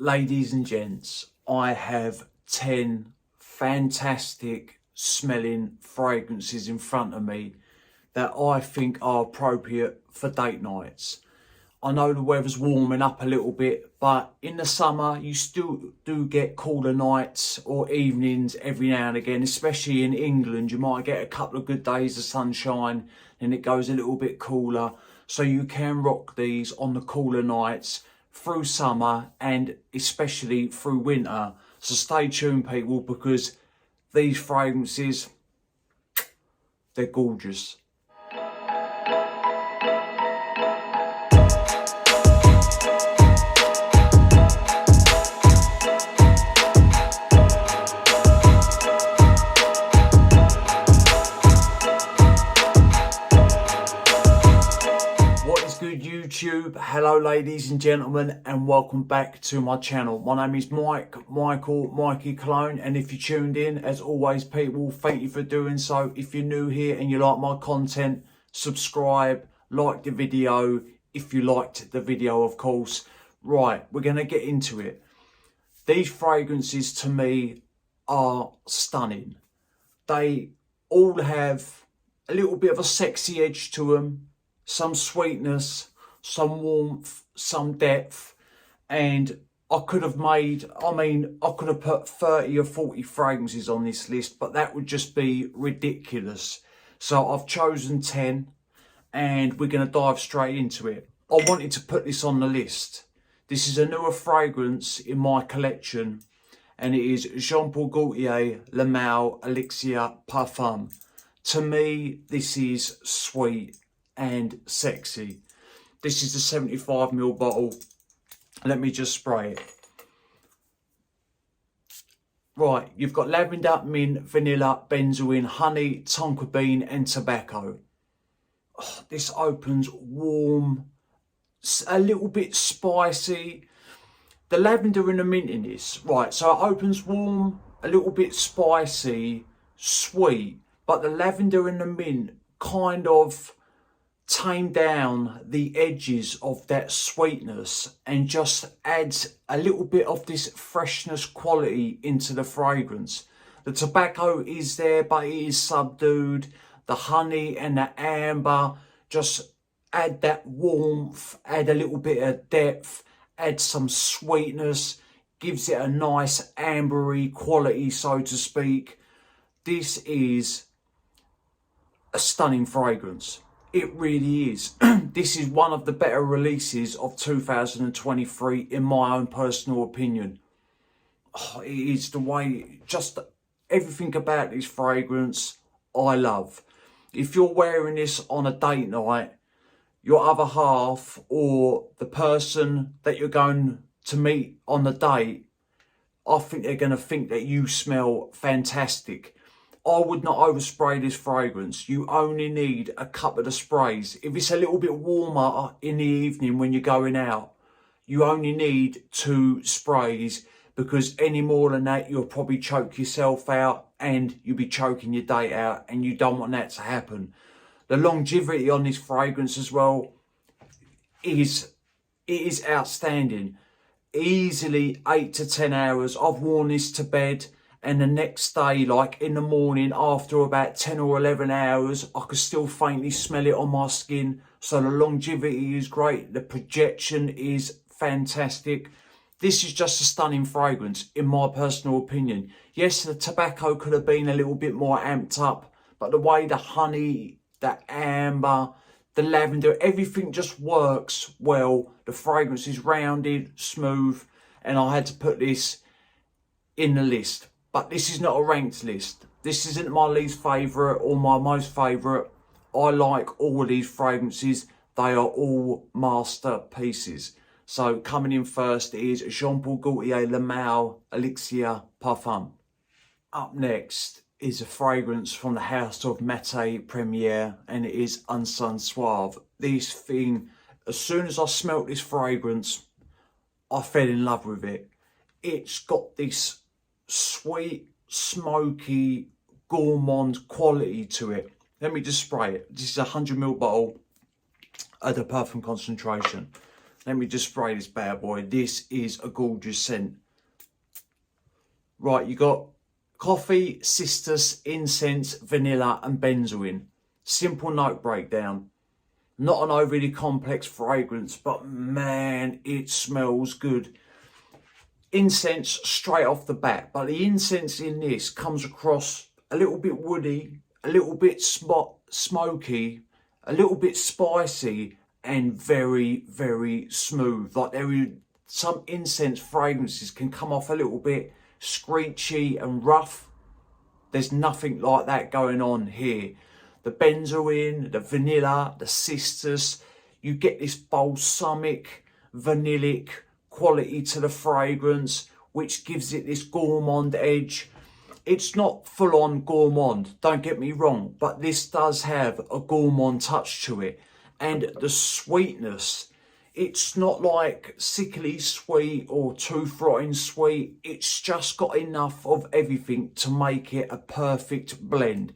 Ladies and gents, I have 10 fantastic smelling fragrances in front of me that I think are appropriate for date nights. I know the weather's warming up a little bit, but in the summer you still do get cooler nights or evenings every now and again, especially in England. You might get a couple of good days of sunshine and it goes a little bit cooler. So you can rock these on the cooler nights through summer and especially through winter. So stay tuned, people, because these fragrances, they're gorgeous. Good YouTube, hello ladies and gentlemen, and welcome back to my channel. My name is Mikey Cologne, and if you tuned in, as always people, thank you for doing so. If you're new here and you like my content, subscribe, like the video if you liked the video, of course. Right, we're going to get into it. These fragrances to me are stunning. They all have a little bit of a sexy edge to them. Some sweetness, some warmth, some depth, and I could have put 30 or 40 fragrances on this list, but that would just be ridiculous. So I've chosen 10 and we're going to dive straight into it. I wanted to put this on the list. This is a newer fragrance in my collection and it is Gaultier Le Male Elixir Parfum. To me, this is sweet and sexy. This is the 75ml bottle. Let me just spray it. Right, you've got lavender, mint, vanilla, benzoin, honey, tonka bean and tobacco. Oh, this opens warm, a little bit spicy. The lavender and the mint in this, right, so it opens warm, a little bit spicy, sweet, but the lavender and the mint kind of tame down the edges of that sweetness and just adds a little bit of this freshness quality into the fragrance. The tobacco is there, but it is subdued. The honey and the amber just add that warmth, add a little bit of depth, add some sweetness, gives it a nice ambery quality, so to speak. This is a stunning fragrance. It really is. This is one of the better releases of 2023 in my own personal opinion. Oh, it is the way, just everything about this fragrance I love. If you're wearing this on a date night, your other half or the person that you're going to meet on the date, I think they're going to think that you smell fantastic. I would not overspray this fragrance. You only need a couple of sprays. If it's a little bit warmer in the evening when you're going out, you only need 2 sprays, because any more than that, you'll probably choke yourself out and you'll be choking your date out, and you don't want that to happen. The longevity on this fragrance as well is outstanding. Easily 8 to 10 hours. I've worn this to bed, and the next day, like in the morning, after about 10 or 11 hours, I could still faintly smell it on my skin. So the longevity is great. The projection is fantastic. This is just a stunning fragrance, in my personal opinion. Yes, the tobacco could have been a little bit more amped up, but the way the honey, the amber, the lavender, everything just works well. The fragrance is rounded, smooth, and I had to put this in the list. But this is not a ranked list. This isn't my least favourite or my most favourite. I like all of these fragrances. They are all masterpieces. So coming in first is Gaultier Le Male Elixir Parfum. Up next is a fragrance from the house of Mate Premier, and it is Unsung Suave. This thing, as soon as I smelt this fragrance, I fell in love with it. It's got this sweet, smoky, gourmand quality to it. Let me just spray it. This is a 100ml bottle at the perfume concentration. Let me just spray this bad boy. This is a gorgeous scent. Right, you got coffee, cistus, incense, vanilla and benzoin. Simple note breakdown. Not an overly complex fragrance, but man, it smells good. Incense straight off the bat, but the incense in this comes across a little bit woody, a little bit smoky, a little bit spicy, and very, very smooth. Like some incense fragrances can come off a little bit screechy and rough. There's nothing like that going on here. The benzoin, the vanilla, the cistus, you get this balsamic, vanillic quality to the fragrance, which gives it this gourmand edge. It's not full on gourmand, don't get me wrong, but this does have a gourmand touch to it. And the sweetness, it's not like sickly sweet or too frotting sweet. It's just got enough of everything to make it a perfect blend.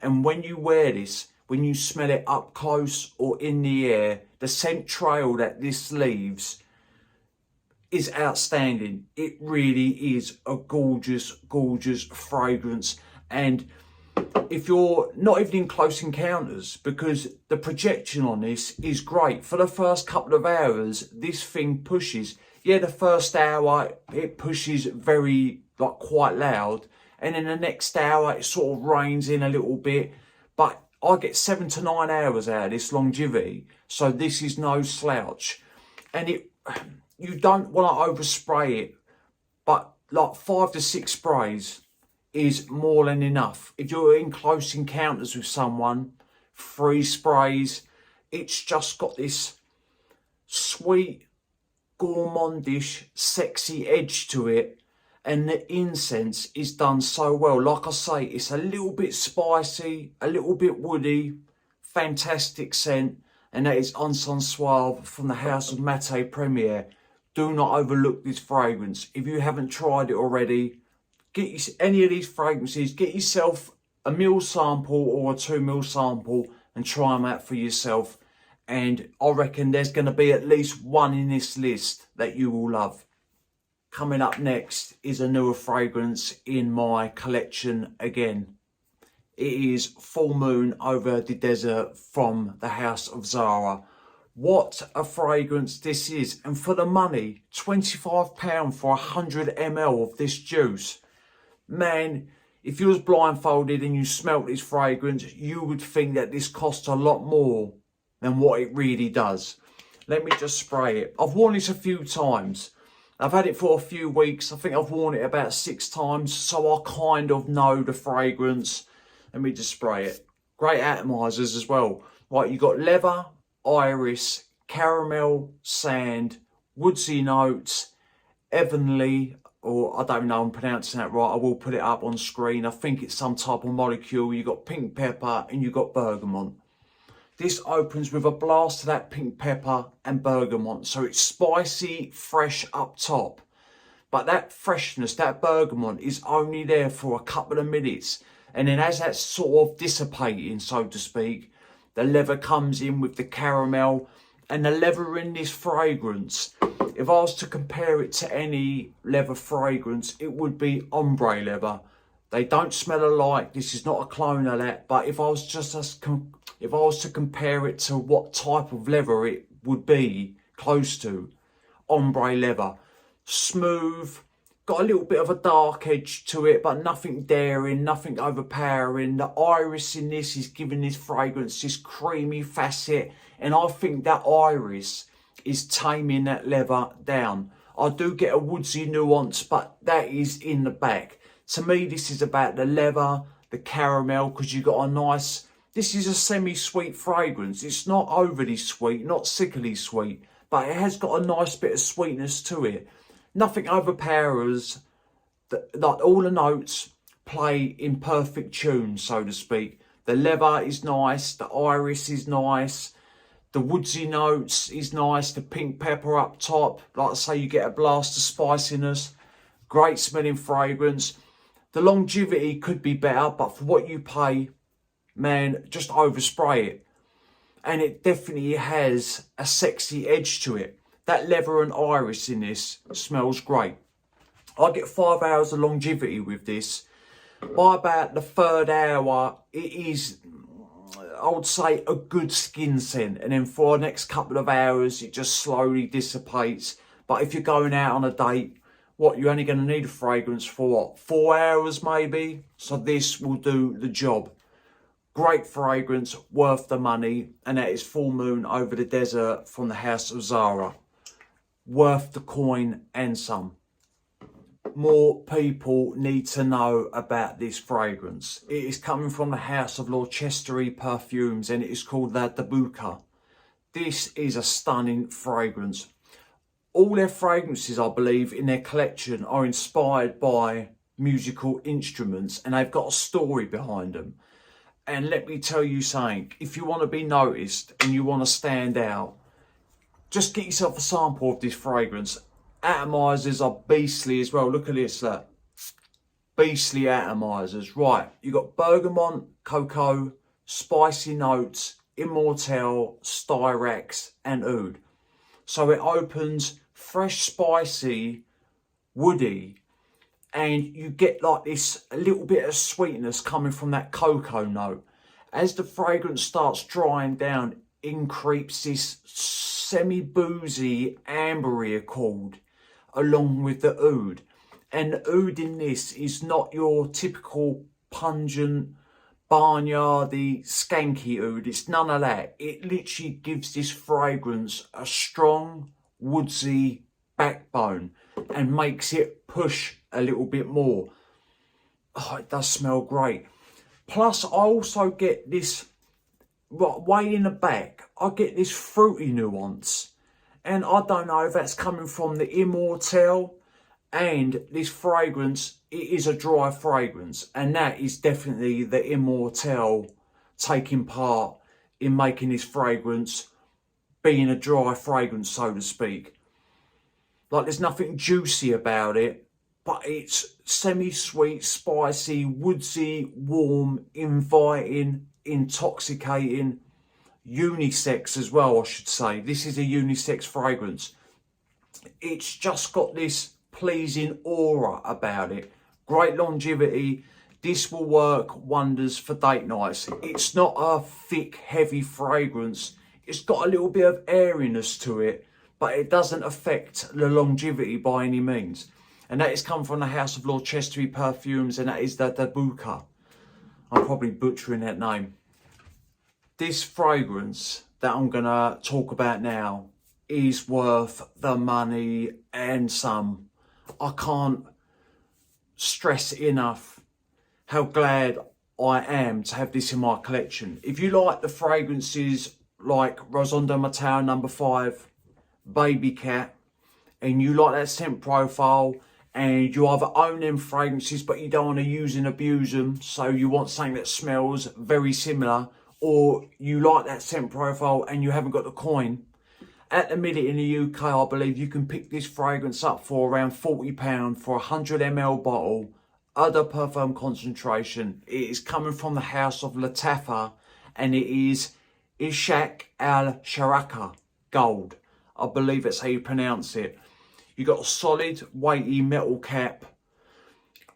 And when you wear this, when you smell it up close or in the air, the scent trail that this leaves is outstanding. It really is a gorgeous, gorgeous fragrance. And if you're not even in close encounters, because the projection on this is great. For the first couple of hours, this thing pushes. Yeah, the first hour, it pushes very, like, quite loud. And in the next hour, it sort of reins in a little bit. But I get 7 to 9 hours out of this longevity. So this is no slouch. And you don't want to overspray it. But like 5 to 6 sprays is more than enough. If you're in close encounters with someone, 3 sprays, it's just got this sweet, gourmandish, sexy edge to it. And the incense is done so well. Like I say, it's a little bit spicy, a little bit woody, fantastic scent. And that is Ensan Suave from the House of Mate Premier. Do not overlook this fragrance. If you haven't tried it already, get any of these fragrances, get yourself a ml sample or a 2 ml sample and try them out for yourself. And I reckon there's going to be at least one in this list that you will love. Coming up next is a newer fragrance in my collection again. It is Full Moon Over the Desert from the House of Zara. What a fragrance this is. And for the money, £25 for 100 ml of this juice. Man, if you was blindfolded and you smelt this fragrance, you would think that this costs a lot more than what it really does. Let me just spray it. I've worn this a few times. I've had it for a few weeks. I think I've worn it about 6 times, so I kind of know the fragrance. Let me just spray it. Great atomizers as well. Right, you got leather, iris, caramel, sand, woodsy notes, heavenly, or I don't know I'm pronouncing that right. I will put it up on screen. I think it's some type of molecule. You got pink pepper and you got bergamot. This opens with a blast of that pink pepper and bergamot. So it's spicy, fresh up top. But that freshness, that bergamot is only there for a couple of minutes. And then as that's sort of dissipating, so to speak, the leather comes in with the caramel. And the leather in this fragrance, if I was to compare it to any leather fragrance, it would be ombre leather. They don't smell alike. This is not a clone of that. But if I was to compare it to what type of leather it would be close to, ombre leather, smooth, got a little bit of a dark edge to it, but nothing daring, nothing overpowering. The iris in this is giving this fragrance this creamy facet, and I think that iris is taming that leather down. I do get a woodsy nuance, but that is in the back. To me, this is about the leather, the caramel, because you got a nice, this is a semi-sweet fragrance. It's not overly sweet, not sickly sweet, but it has got a nice bit of sweetness to it. Nothing overpowers. Like all the notes play in perfect tune, so to speak. The leather is nice, the iris is nice, the woodsy notes is nice, the pink pepper up top. Like I say, you get a blast of spiciness. Great smelling fragrance. The longevity could be better, but for what you pay, man, just overspray it. And it definitely has a sexy edge to it. That leather and iris in this smells great. I get 5 hours of longevity with this. By about the 3rd hour, it is, I would say, a good skin scent. And then for the next couple of hours, it just slowly dissipates. But if you're going out on a date, you're only going to need a fragrance for what, 4 hours maybe? So this will do the job. Great fragrance, worth the money. And that is Full Moon Over the Desert from the House of Zara. Worth the coin and some. More people need to know about this fragrance. It is coming from the House of Gloucester Perfumes and it is called the Dabuka. This is a stunning fragrance. All their fragrances, I believe, in their collection are inspired by musical instruments and they've got a story behind them. And let me tell you something, if you want to be noticed and you want to stand out, just get yourself a sample of this fragrance. Atomizers are beastly as well. Look at this, look. Beastly atomizers. Right, you got bergamot, cocoa, spicy notes, immortelle, styrax and oud. So it opens fresh, spicy, woody, and you get like this a little bit of sweetness coming from that cocoa note. As the fragrance starts drying down, in creeps this semi-boozy, ambery accord along with the oud. And the oud in this is not your typical pungent, barnyardy, skanky oud. It's none of that. It literally gives this fragrance a strong, woodsy backbone and makes it push a little bit more. Oh, it does smell great. Plus, I also get this, way in the back, I get this fruity nuance. And I don't know if that's coming from the immortelle and this fragrance. It is a dry fragrance. And that is definitely the immortelle taking part in making this fragrance being a dry fragrance, so to speak. Like there's nothing juicy about it, but it's semi-sweet, spicy, woodsy, warm, inviting, intoxicating, unisex as well, I should say. This is a unisex fragrance. It's just got this pleasing aura about it. Great longevity. This will work wonders for date nights. It's not a thick, heavy fragrance. It's got a little bit of airiness to it, but it doesn't affect the longevity by any means. And that is come from the House of Gloucester Perfumes, and that is the Dabuka. I'm probably butchering that name. This fragrance that I'm going to talk about now is worth the money and some. I can't stress enough how glad I am to have this in my collection. If you like the fragrances like Raison de Mateo No. 5, Baby Cat, and you like that scent profile, and you either own them fragrances but you don't want to use and abuse them, so you want something that smells very similar, or you like that scent profile and you haven't got the coin, at the minute in the UK, I believe you can pick this fragrance up for around £40 for a 100 ml bottle, eau de parfum concentration. It is coming from the House of Latafa, and it is Ishak Al Sharaka Gold. I believe that's how you pronounce it. You got a solid, weighty metal cap.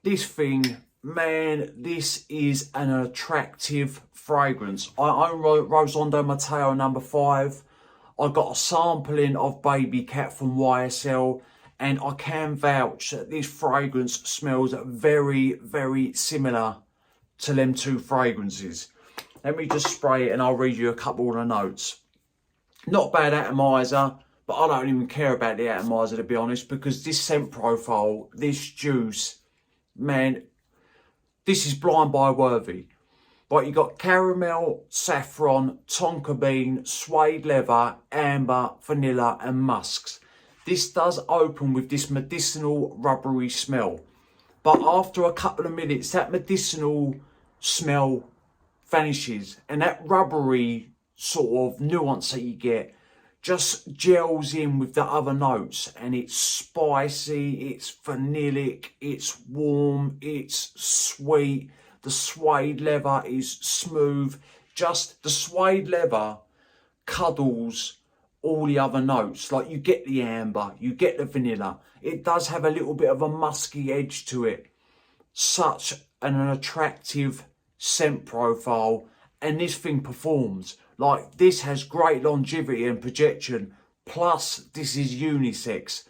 This thing, man, this is an attractive fragrance. I own Raison de Mateo No. 5. I got a sampling of Baby Cat from YSL, and I can vouch that this fragrance smells very, very similar to them two fragrances. Let me just spray it and I'll read you a couple of the notes. Not bad atomizer, but I don't even care about the atomizer, to be honest, because this scent profile, this juice, man, this is blind buy worthy. But you got caramel, saffron, tonka bean, suede leather, amber, vanilla and musks. This does open with this medicinal rubbery smell. But after a couple of minutes, that medicinal smell vanishes. And that rubbery sort of nuance that you get just gels in with the other notes. And it's spicy, it's vanillic, it's warm, it's sweet. The suede leather is smooth. Just the suede leather cuddles all the other notes. Like you get the amber, you get the vanilla. It does have a little bit of a musky edge to it. Such an attractive scent profile, and this thing performs. Like this has great longevity and projection, plus this is unisex.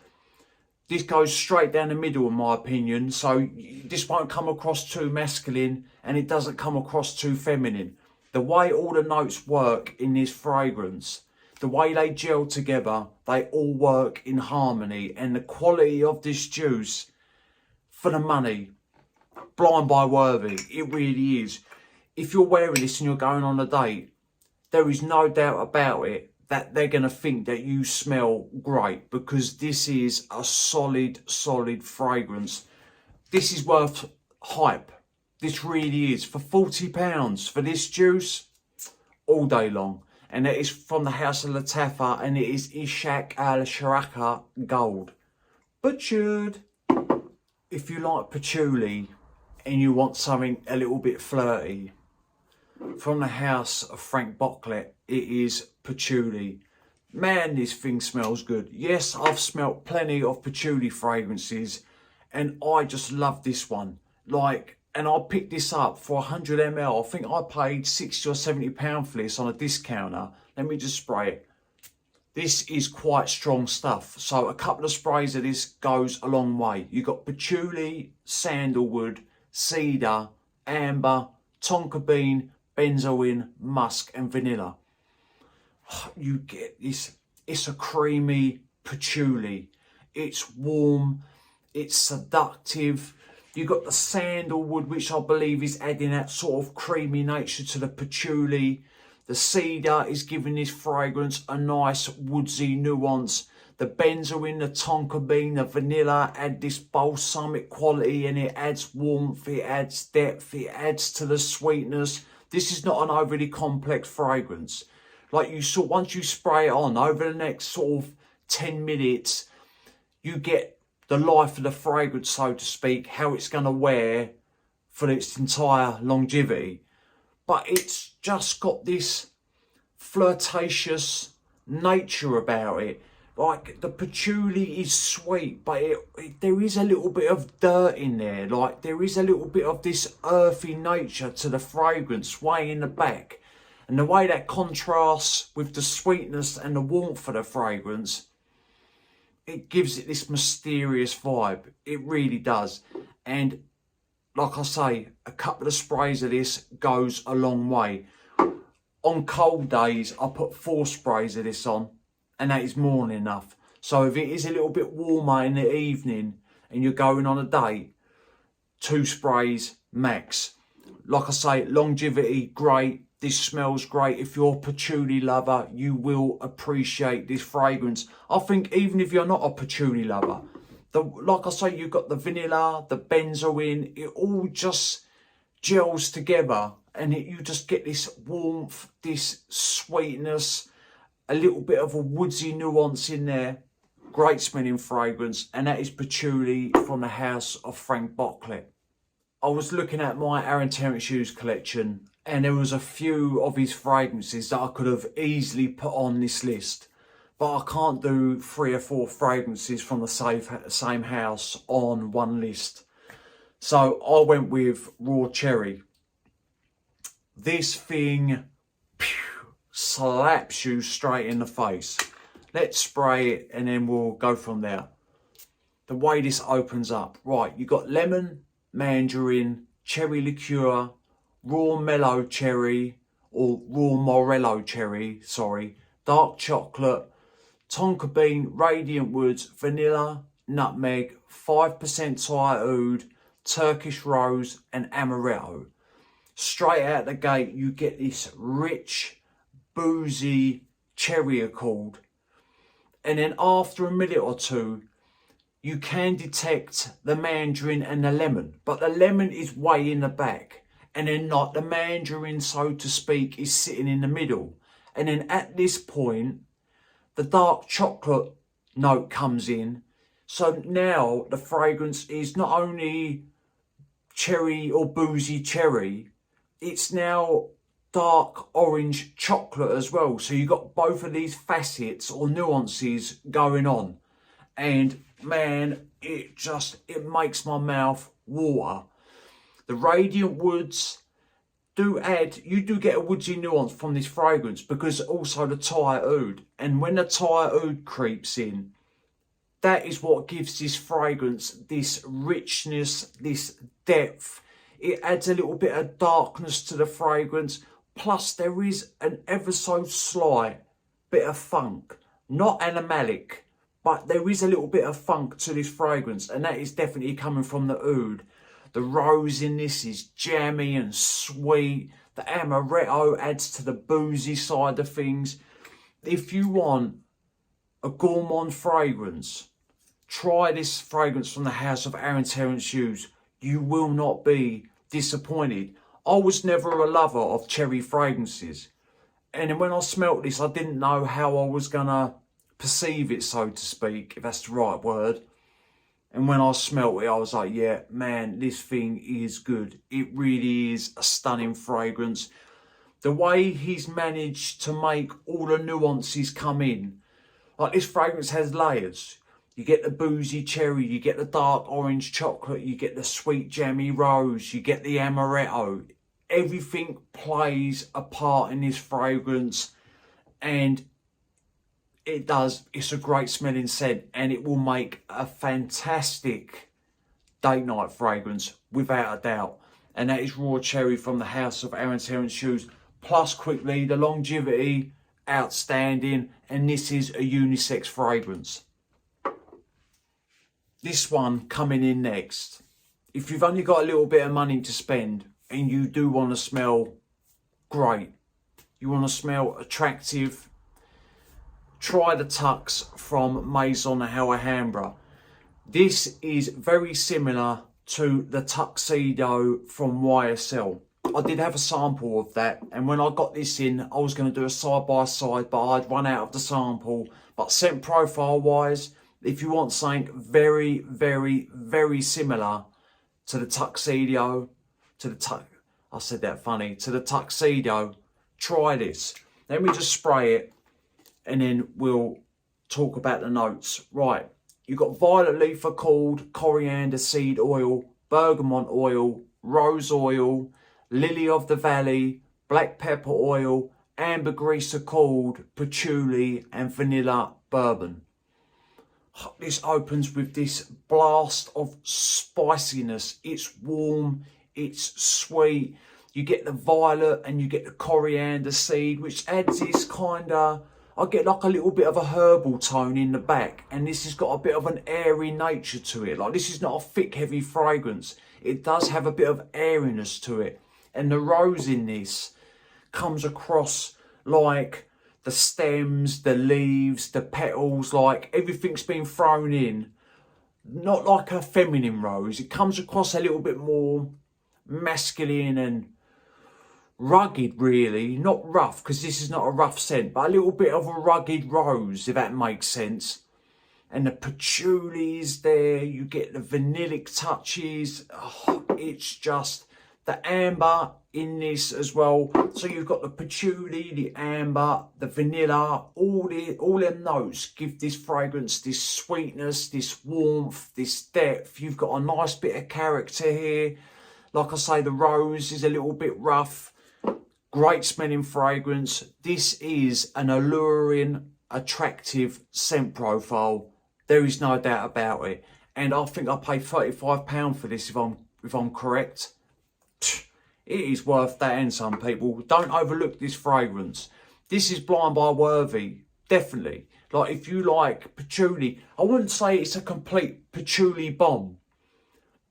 This goes straight down the middle in my opinion, so this won't come across too masculine and it doesn't come across too feminine. The way all the notes work in this fragrance, the way they gel together, they all work in harmony, and the quality of this juice, for the money, blind buy worthy. It really is. If you're wearing this and you're going on a date, there is no doubt about it that they're going to think that you smell great, because this is a solid fragrance. This is worth hype. This really is. For £40 for this juice, all day long. And it is from the House of Lattafa, and it is Ishaq al-Sharaka Gold. Butchered. If you like patchouli and you want something a little bit flirty, from the house of Frank Bocklet, it is patchouli. Man, this thing smells good. Yes, I've smelt plenty of patchouli fragrances, and I just love this one. Like, and I picked this up for 100 ml. I think I paid £60 or £70 for this on a discounter. Let me just spray it. This is quite strong stuff. So a couple of sprays of this goes a long way. You got patchouli, sandalwood, cedar, amber, tonka bean, benzoin, musk and vanilla. You get this. It's a creamy patchouli. It's warm. It's seductive. You got the sandalwood, which I believe is adding that sort of creamy nature to the patchouli. The cedar is giving this fragrance a nice woodsy nuance. The benzoin, the tonka bean, the vanilla add this balsamic quality, and it adds warmth, it adds depth, it adds to the sweetness. This is not an overly complex fragrance. Like you saw, once you spray it on, over the next sort of 10 minutes, you get the life of the fragrance, so to speak, how it's going to wear for its entire longevity. But it's just got this flirtatious nature about it. Like the patchouli is sweet, but there is a little bit of dirt in there. Like there is a little bit of this earthy nature to the fragrance way in the back. And the way that contrasts with the sweetness and the warmth of the fragrance, it gives it this mysterious vibe. It really does. And like I say, a couple of sprays of this goes a long way. On cold days, I put 4 sprays of this on, and that is more than enough. So if it is a little bit warmer in the evening and you're going on a date, 2 sprays max. Like I say, longevity, great. This smells great. If you're a patchouli lover, you will appreciate this fragrance. I think even if you're not a patchouli lover, like I say, you've got the vanilla, the benzoin, it all just gels together, and you just get this warmth, this sweetness, a little bit of a woodsy nuance in there. Great smelling fragrance, and that is patchouli from the house of Frank Bocklet. I was looking at my Aaron Terence Hughes collection, and there was a few of his fragrances that I could have easily put on this list. But I can't do 3 or 4 fragrances from the same house on one list. So I went with Raw Cherry. This thing slaps you straight in the face. Let's spray it and then we'll go from there. The way this opens up. Right, you got lemon, mandarin, cherry liqueur, raw mellow cherry, or raw morello cherry, sorry, dark chocolate, tonka bean, radiant woods, vanilla, nutmeg, 5% Thai oud, Turkish rose and amaretto. Straight out the gate, you get this rich, boozy cherry accord. And then after a minute or two, you can detect the mandarin and the lemon. But the lemon is way in the back. And then not the mandarin, so to speak, is sitting in the middle. And then at this point, the dark chocolate note comes in. So now the fragrance is not only cherry or boozy cherry, it's now dark orange chocolate as well. So you got both of these facets or nuances going on. And man, it makes my mouth water. The radiant woods you do get a woodsy nuance from this fragrance, because also the Thai oud. And when the Thai oud creeps in, that is what gives this fragrance this richness, this depth. It adds a little bit of darkness to the fragrance. Plus there is an ever so slight bit of funk. Not animalic, but there is a little bit of funk to this fragrance. And that is definitely coming from the oud. The rose in this is jammy and sweet. The amaretto adds to the boozy side of things. If you want a gourmand fragrance, try this fragrance from the house of Aaron Terence Hughes. You will not be disappointed. I was never a lover of cherry fragrances. And then when I smelt this, I didn't know how I was going to perceive it, so to speak, if that's the right word. And when I smelt it, I was like, yeah, man, this thing is good. It really is a stunning fragrance. The way he's managed to make all the nuances come in. Like, this fragrance has layers. You get the boozy cherry, you get the dark orange chocolate, you get the sweet jammy rose, you get the amaretto. Everything plays a part in this fragrance. And it's a great smelling scent, and it will make a fantastic date night fragrance without a doubt. And that is raw cherry from the house of Aaron Terence Hughes. Plus, quickly, the longevity, outstanding, and this is a unisex fragrance. This one coming in next. If you've only got a little bit of money to spend and you do want to smell great, you want to smell attractive, try the Tux from Maison Alhambra. This is very similar to the Tuxedo from YSL. I did have a sample of that, and when I got this in, I was going to do a side by side, but I'd run out of the sample. But scent profile wise, if you want something very, very, very similar to the Tuxedo, to the Tuxedo, try this. Let me just spray it, and then we'll talk about the notes. Right, you've got violet leaf accord, coriander seed oil, bergamot oil, rose oil, lily of the valley, black pepper oil, ambergris accord, patchouli, and vanilla bourbon. This opens with this blast of spiciness. It's warm, it's sweet. You get the violet and you get the coriander seed, which adds this kind of, I get like a little bit of a herbal tone in the back. And this has got a bit of an airy nature to it. Like, this is not a thick, heavy fragrance. It does have a bit of airiness to it. And the rose in this comes across like the stems, the leaves, the petals, like everything's been thrown in. Not like a feminine rose. It comes across a little bit more masculine and rugged, really. Not rough, because this is not a rough scent, but a little bit of a rugged rose, if that makes sense. And the patchouli is there. You get the vanillic touches. Oh, it's just the amber in this as well. So you've got the patchouli, the amber, the vanilla, all them notes give this fragrance this sweetness, this warmth, this depth. You've got a nice bit of character here. Like I say, the rose is a little bit rough. Great smelling fragrance. This is an alluring, attractive scent profile. There is no doubt about it. And I think I paid £35 for this, if I'm correct. It is worth that, and some people. Don't overlook this fragrance. This is blind buy worthy, definitely. Like, if you like patchouli, I wouldn't say it's a complete patchouli bomb,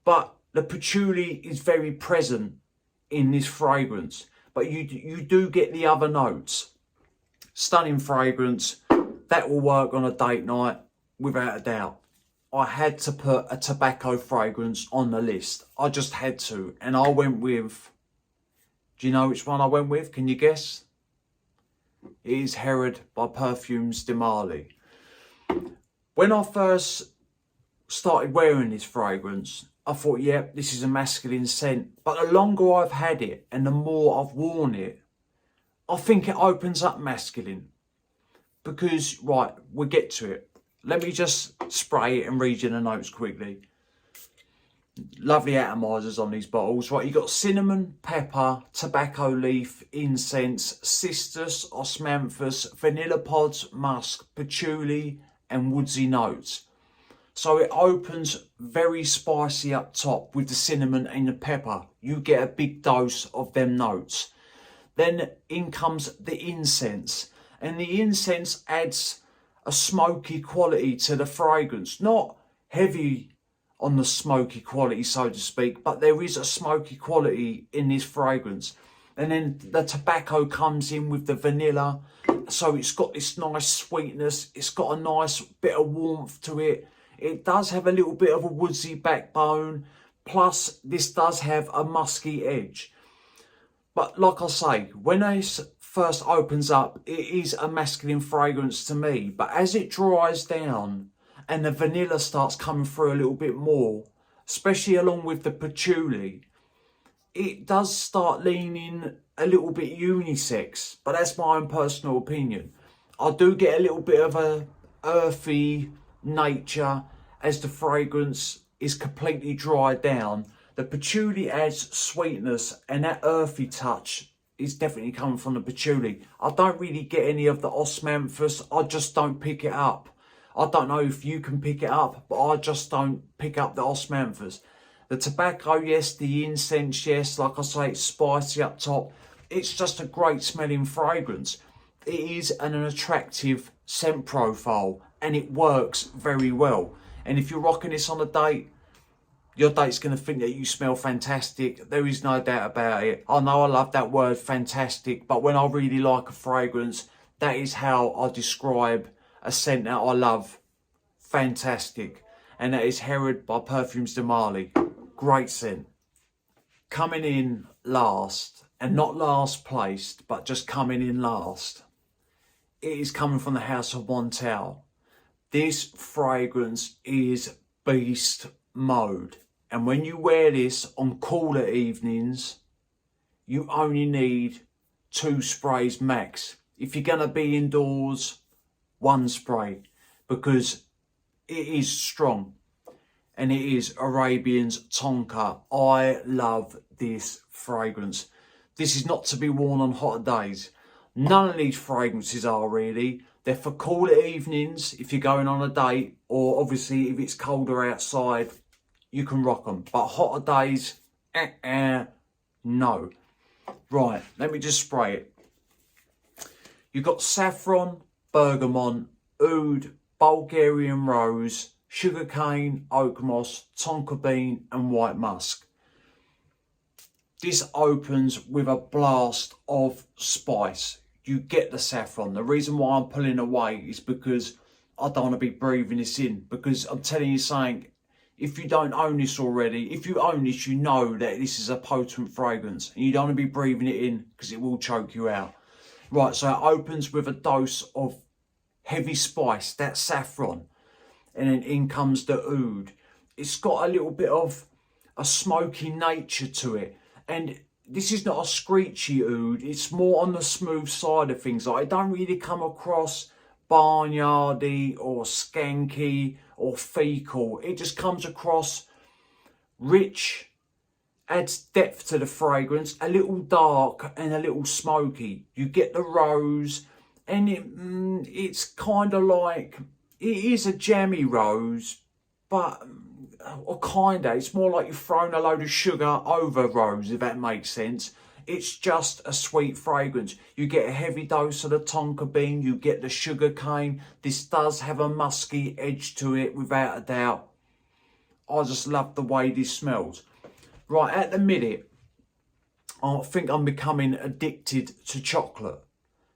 but the patchouli is very present in this fragrance. But you do get the other notes. Stunning fragrance. That will work on a date night without a doubt. I had to put a tobacco fragrance on the list. I just had to. And I went with... Do you know which one I went with? Can you guess? It is Herod by Perfumes de Marly. When I first started wearing this fragrance, I thought, yeah, this is a masculine scent. But the longer I've had it and the more I've worn it, I think it opens up masculine. Because, right, we'll get to it. Let me just spray it and read you the notes quickly. Lovely atomizers on these bottles. Right, you got cinnamon, pepper, tobacco leaf, incense, cistus, osmanthus, vanilla pods, musk, patchouli, and woodsy notes. So it opens very spicy up top with the cinnamon and the pepper. You get a big dose of them notes. Then in comes the incense. And the incense adds a smoky quality to the fragrance. Not heavy on the smoky quality, so to speak, but there is a smoky quality in this fragrance. And then the tobacco comes in with the vanilla. So it's got this nice sweetness. It's got a nice bit of warmth to it. It does have a little bit of a woodsy backbone. Plus, this does have a musky edge. But like I say, when it first opens up, it is a masculine fragrance to me. But as it dries down and the vanilla starts coming through a little bit more, especially along with the patchouli, it does start leaning a little bit unisex. But that's my own personal opinion. I do get a little bit of a earthy nature as the fragrance is completely dried down. The patchouli adds sweetness, and that earthy touch is definitely coming from the patchouli. I don't really get any of the osmanthus. I just don't pick it up. I don't know if you can pick it up, but I just don't pick up the osmanthus. The tobacco, yes. The incense, yes. Like I say, it's spicy up top. It's just a great smelling fragrance. It is an attractive scent profile, and it works very well. And if you're rocking this on a date, your date's going to think that you smell fantastic. There is no doubt about it. I know I love that word fantastic, but when I really like a fragrance, that is how I describe a scent that I love. Fantastic. And that is Herod by Perfumes de Marly. Great scent. Coming in last, and not last placed, but just coming in last, it is coming from the House of Montel. This fragrance is beast mode. And when you wear this on cooler evenings, you only need 2 sprays max. If you're going to be indoors, 1 spray, because it is strong. And it is Arabian's Tonka. I love this fragrance. This is not to be worn on hotter days. None of these fragrances are really. They're for cooler evenings if you're going on a date, or obviously if it's colder outside, you can rock them. But hotter days, no. Right, let me just spray it. You've got saffron, bergamot, oud, Bulgarian rose, sugarcane, oak moss, tonka bean and white musk. This opens with a blast of spice. You get the saffron. The reason why I'm pulling away is because I don't want to be breathing this in. Because I'm telling you something, if you don't own this already, if you own this, you know that this is a potent fragrance. And you don't want to be breathing it in because it will choke you out. Right, so it opens with a dose of heavy spice, that saffron. And then in comes the oud. It's got a little bit of a smoky nature to it. And this is not a screechy oud. It's more on the smooth side of things. Like, it don't really come across barnyardy or skanky or fecal. It just comes across rich, adds depth to the fragrance, a little dark and a little smoky. You get the rose, and it's kind of like, it is a jammy rose, but or kinda, it's more like you've thrown a load of sugar over rose, if that makes sense. It's just a sweet fragrance. You get a heavy dose of the tonka bean, you get the sugar cane. This does have a musky edge to it, without a doubt. I just love the way this smells. Right, at the minute, I think I'm becoming addicted to chocolate.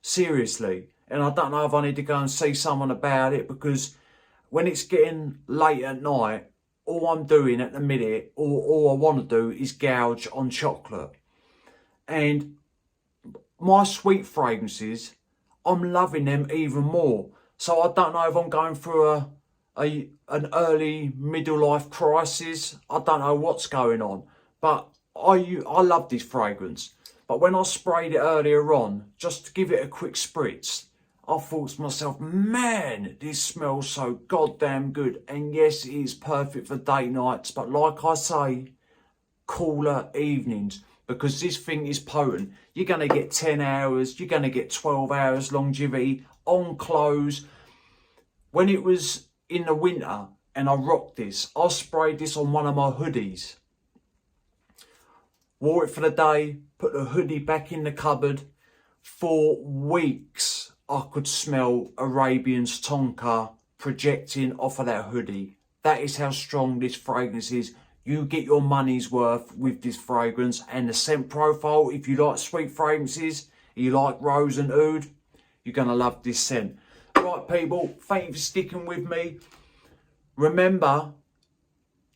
Seriously. And I don't know if I need to go and see someone about it, because when it's getting late at night, all I'm doing at the minute, or all I want to do, is gouge on chocolate. And my sweet fragrances, I'm loving them even more. So I don't know if I'm going through an early middle life crisis. I don't know what's going on. But I love this fragrance. But when I sprayed it earlier on, just to give it a quick spritz, I thought to myself, man, this smells so goddamn good. And yes, it is perfect for date nights. But like I say, cooler evenings, because this thing is potent. You're going to get 10 hours, you're going to get 12 hours longevity on clothes. When it was in the winter and I rocked this, I sprayed this on one of my hoodies. Wore it for the day, put the hoodie back in the cupboard. For weeks, I could smell Arabian's tonka projecting off of that hoodie. That is how strong this fragrance is. You get your money's worth with this fragrance, and the scent profile, if you like sweet fragrances, you like rose and oud, you're going to love this scent. Right, people, thank you for sticking with me. Remember,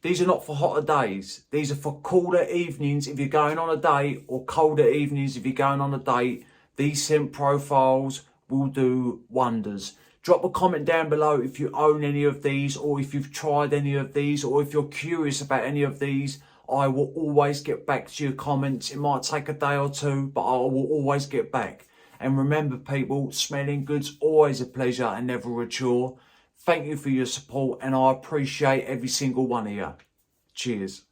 these are not for hotter days. These are for cooler evenings if you're going on a date, or colder evenings if you're going on a date. These scent profiles will do wonders. Drop a comment down below if you own any of these, or if you've tried any of these, or if you're curious about any of these. I will always get back to your comments. It might take a day or two, but I will always get back. And remember, people, smelling good's always a pleasure and never a chore. Thank you for your support, and I appreciate every single one of you. Cheers.